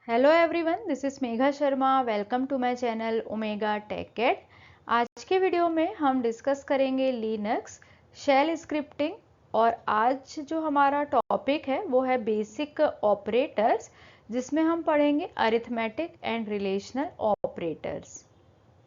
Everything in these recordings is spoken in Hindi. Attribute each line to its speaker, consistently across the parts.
Speaker 1: Hello everyone, this is Megha Sharma. Welcome to my channel Omega Tech. आज के वीडियो में हम डिस्कस करेंगे लिनक्स शेल स्क्रिप्टिंग। और आज जो हमारा टॉपिक है वो है बेसिक ऑपरेटर्स, जिसमें हम पढ़ेंगे arithmetic and relational operators.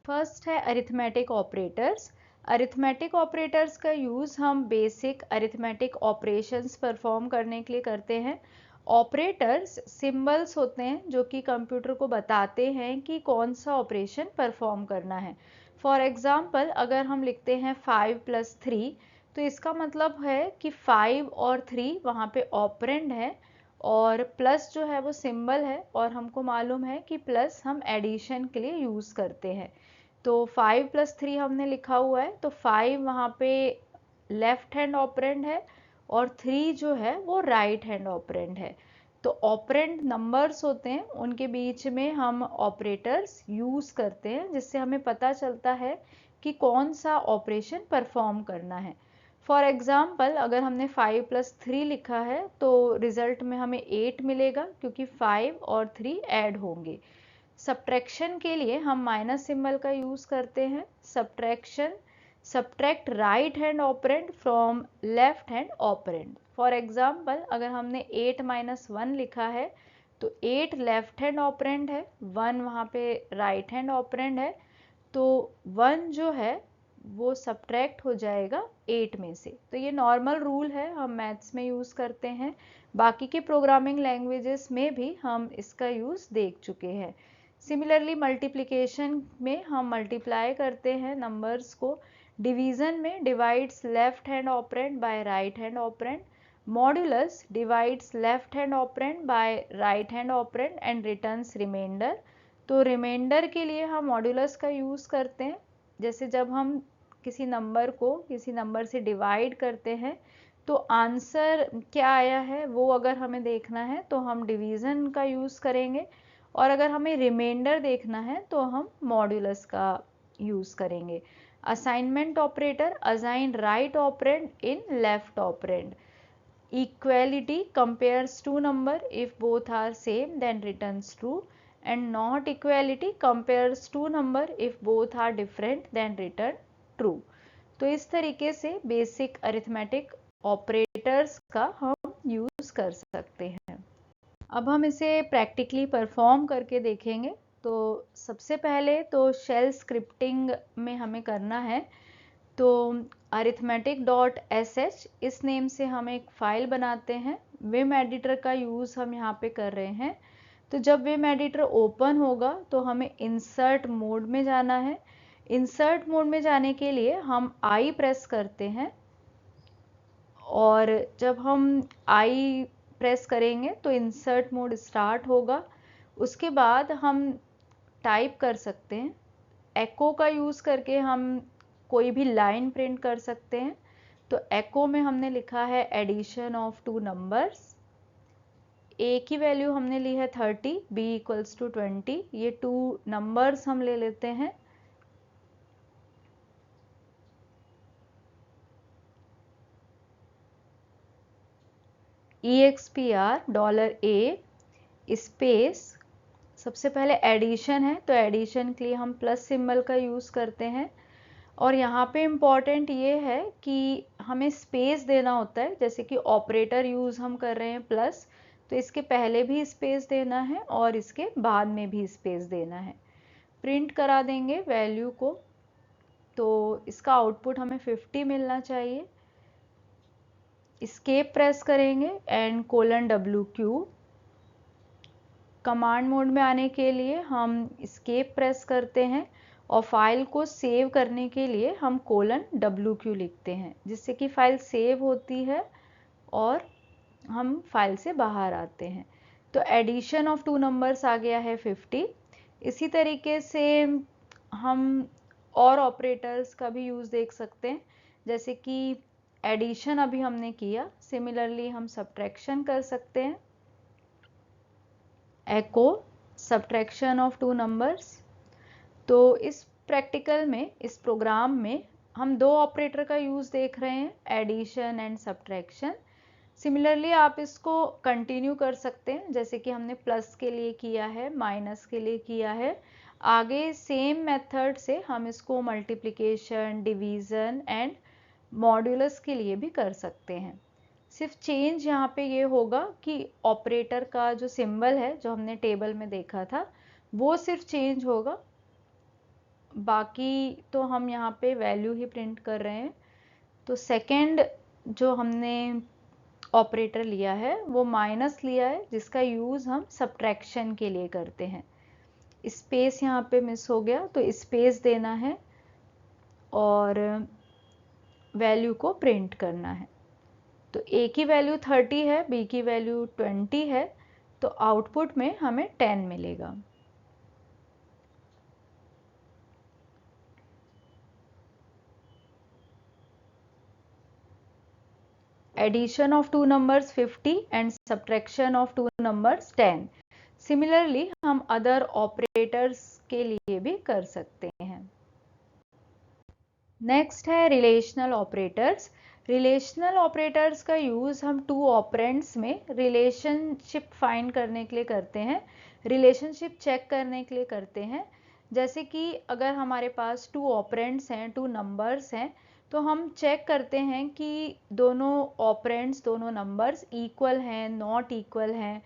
Speaker 1: First है अरिथमेटिक ऑपरेटर्स। अरिथमेटिक ऑपरेटर्स का यूज़ हम बेसिक अरिथमेटिक ऑपरेशंस परफॉर्म करने के लिए करते हैं। ऑपरेटर्स सिंबल्स होते हैं जो कि कंप्यूटर को बताते हैं कि कौन सा ऑपरेशन परफॉर्म करना है। फॉर एग्जांपल, अगर हम लिखते हैं 5+3, तो इसका मतलब है कि 5 और 3 वहाँ पे ऑपरेंड है और प्लस जो है वो सिंबल है, और हमको मालूम है कि प्लस हम एडिशन के लिए यूज़ करते हैं। तो 5+3 हमने लिखा हुआ है, तो 5 वहाँ पे लेफ्ट हैंड ऑपरेंड है और 3 जो है वो राइट हैंड ऑपरेंड है। तो ऑपरेंड नंबर्स होते हैं, उनके बीच में हम ऑपरेटर्स यूज़ करते हैं, जिससे हमें पता चलता है कि कौन सा ऑपरेशन परफॉर्म करना है। फॉर एग्जाम्पल, अगर हमने 5+3 लिखा है तो रिजल्ट में हमें 8 मिलेगा, क्योंकि 5 और 3 ऐड होंगे। सब्ट्रैक्शन के लिए हम माइनस सिंबल का यूज़ करते हैं। Subtraction, subtract right hand operand from left hand operand. For example, अगर हमने 8-1 लिखा है तो 8 लेफ्ट हैंड ऑपरेंड है, 1 वहाँ पे राइट हैंड ऑपरेंड है, तो 1 जो है वो सब्ट्रैक्ट हो जाएगा 8 में से। तो ये नॉर्मल रूल है, हम मैथ्स में यूज़ करते हैं, बाकी के प्रोग्रामिंग लैंग्वेजेस में भी हम इसका यूज़ देख चुके हैं। सिमिलरली मल्टीप्लिकेशन में हम मल्टीप्लाई करते हैं नंबर्स को। डिवीज़न में divides left hand operand by right hand operand. Modulus divides left hand operand by right hand operand and returns reminder. तो रिमाइंडर के लिए हम मॉड्यूलस का यूज़ करते हैं। जैसे जब हम किसी नंबर को किसी नंबर से डिवाइड करते हैं तो आंसर क्या आया है वो अगर हमें देखना है तो हम डिवीज़न का यूज़ करेंगे, और अगर हमें रिमाइंडर देखना है तो हम मॉड्यूलस का यूज़ करेंगे। Assignment operator assign right operand in left operand. Equality compares two number, if both are same then returns true, and not equality compares two number, if both are different then return true. तो इस तरीके से बेसिक अरिथमेटिक ऑपरेटर्स का हम यूज़ कर सकते हैं। अब हम इसे प्रैक्टिकली परफॉर्म करके देखेंगे। तो सबसे पहले तो शेल स्क्रिप्टिंग में हमें करना है, तो arithmetic.sh इस नेम से हम एक फाइल बनाते हैं। विम एडिटर का यूज़ हम यहाँ पे कर रहे हैं। तो जब विम एडिटर ओपन होगा तो हमें इंसर्ट मोड में जाना है। इंसर्ट मोड में जाने के लिए हम आई प्रेस करते हैं, और जब हम आई प्रेस करेंगे तो इंसर्ट मोड स्टार्ट होगा। उसके बाद हम टाइप कर सकते हैं, एको का यूज़ करके हम कोई भी लाइन प्रिंट कर सकते हैं। तो एको में हमने लिखा है एडिशन ऑफ टू नंबर्स। ए की वैल्यू हमने ली है 30, बी इक्वल्स टू 20। ये टू नंबर्स हम ले लेते हैं। $A स्पेस, सबसे पहले एडिशन है तो एडिशन के लिए हम प्लस सिंबल का यूज़ करते हैं। और यहाँ पे इम्पॉर्टेंट ये है कि हमें स्पेस देना होता है। जैसे कि ऑपरेटर यूज़ हम कर रहे हैं प्लस, तो इसके पहले भी स्पेस देना है और इसके बाद में भी स्पेस देना है। प्रिंट करा देंगे वैल्यू को, तो इसका आउटपुट हमें 50 मिलना चाहिए। एस्केप प्रेस करेंगे एंड :WQ। कमांड मोड में आने के लिए हम एस्केप प्रेस करते हैं, और फाइल को सेव करने के लिए हम :WQ लिखते हैं, जिससे कि फाइल सेव होती है और हम फाइल से बाहर आते हैं। तो एडिशन ऑफ टू नंबर्स आ गया है 50। इसी तरीके से हम और ऑपरेटर्स का भी यूज़ देख सकते हैं। जैसे कि एडिशन अभी हमने किया, सिमिलरली हम सब्ट्रैक्शन कर सकते हैं। एको सब्ट्रैक्शन ऑफ टू नंबर्स। तो इस प्रैक्टिकल में, इस प्रोग्राम में हम दो ऑपरेटर का यूज़ देख रहे हैं, एडिशन एंड सब्ट्रैक्शन। सिमिलरली आप इसको कंटिन्यू कर सकते हैं, जैसे कि हमने प्लस के लिए किया है, माइनस के लिए किया है। आगे सेम मेथड से हम इसको मल्टीप्लिकेशन, डिवीज़न एंड मॉड्यूलस के लिए भी कर सकते हैं। सिर्फ चेंज यहाँ पे ये होगा कि ऑपरेटर का जो सिंबल है, जो हमने टेबल में देखा था, वो सिर्फ चेंज होगा, बाकी तो हम यहाँ पे वैल्यू ही प्रिंट कर रहे हैं। तो सेकंड जो हमने ऑपरेटर लिया है वो माइनस लिया है, जिसका यूज़ हम सब्ट्रैक्शन के लिए करते हैं। स्पेस यहाँ पे मिस हो गया तो स्पेस देना है और वैल्यू को प्रिंट करना है। तो ए की वैल्यू 30 है, बी की वैल्यू 20 है, तो आउटपुट में हमें 10 मिलेगा। Addition of two numbers 50 and subtraction of two numbers 10. Similarly हम अदर ऑपरेटर्स के लिए भी कर सकते हैं। नेक्स्ट है रिलेशनल ऑपरेटर्स। रिलेशनल ऑपरेटर्स का यूज़ हम टू ऑपरेंड्स में रिलेशनशिप फाइंड करने के लिए करते हैं, रिलेशनशिप चेक करने के लिए करते हैं। जैसे कि अगर हमारे पास टू ऑपरेंड्स हैं, टू नंबर्स हैं, तो हम चेक करते हैं कि दोनों ऑपरेंड्स, दोनों नंबर्स इक्वल हैं, नॉट इक्वल हैं।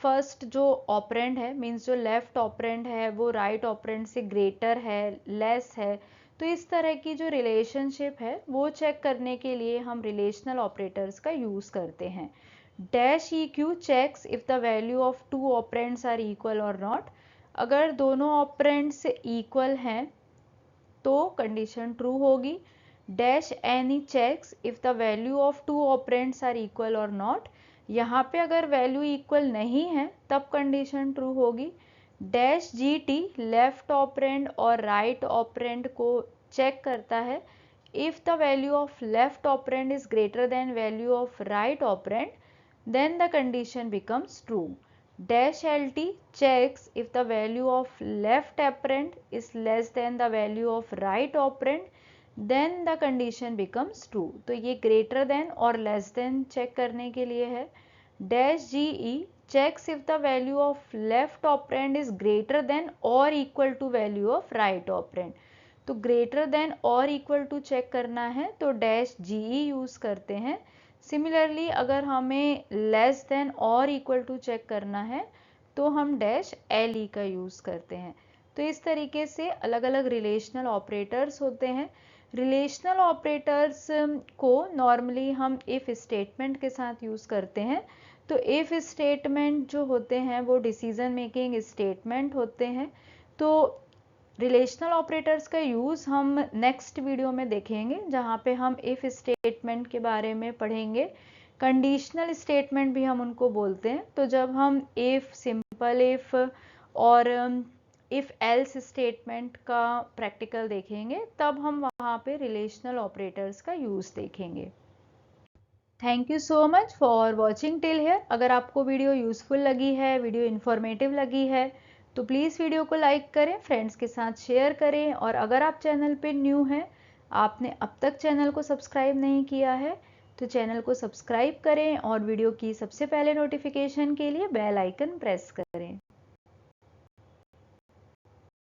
Speaker 1: फर्स्ट जो ऑपरेंड है, मीन्स जो लेफ्ट ऑपरेंड है, वो राइट ऑपरेंड से ग्रेटर है, लेस है। तो इस तरह की जो रिलेशनशिप है वो चेक करने के लिए हम रिलेशनल ऑपरेटर्स का यूज़ करते हैं। Dash E Q checks if the value of two operands are equal और नॉट। अगर दोनों ऑपरेंड्स इक्वल हैं तो कंडीशन ट्रू होगी। Dash any checks if the value of two operands are equal और नॉट। यहाँ पे अगर वैल्यू इक्वल नहीं है तब कंडीशन ट्रू होगी। Dash G T left operand और राइट ऑपरेंड को चेक करता है। If the value of left operand is greater than value of right operand, then the condition becomes true. Dash LT checks if the value of left operand is less than the value of right operand, then the condition becomes true. तो ये greater than और less than चेक करने के लिए है। Dash GE checks if the value of left operand is greater than or equal to value of right operand. तो greater than और equal to चेक करना है तो dash GE यूज़ करते हैं। सिमिलरली अगर हमें लेस देन और इक्वल टू चेक करना है तो हम डैश एल ई का यूज़ करते हैं। तो इस तरीके से अलग अलग रिलेशनल ऑपरेटर्स होते हैं। रिलेशनल ऑपरेटर्स को नॉर्मली हम इफ़ स्टेटमेंट के साथ यूज़ करते हैं। तो इफ़ स्टेटमेंट जो होते हैं वो डिसीजन मेकिंग स्टेटमेंट होते हैं। तो रिलेशनल ऑपरेटर्स का यूज़ हम नेक्स्ट वीडियो में देखेंगे, जहाँ पे हम इफ़ स्टेटमेंट के बारे में पढ़ेंगे। कंडीशनल स्टेटमेंट भी हम उनको बोलते हैं। तो जब हम इफ़, सिंपल इफ़ और इफ़ एल्स स्टेटमेंट का प्रैक्टिकल देखेंगे तब हम वहाँ पे रिलेशनल ऑपरेटर्स का यूज़ देखेंगे। Thank you so much for watching till here. अगर आपको वीडियो यूज़फुल लगी है, वीडियो इन्फॉर्मेटिव लगी है, तो प्लीज़ वीडियो को लाइक करें, फ्रेंड्स के साथ शेयर करें। और अगर आप चैनल पे न्यू हैं, आपने अब तक चैनल को सब्सक्राइब नहीं किया है, तो चैनल को सब्सक्राइब करें और वीडियो की सबसे पहले नोटिफिकेशन के लिए बेल आइकन प्रेस करें।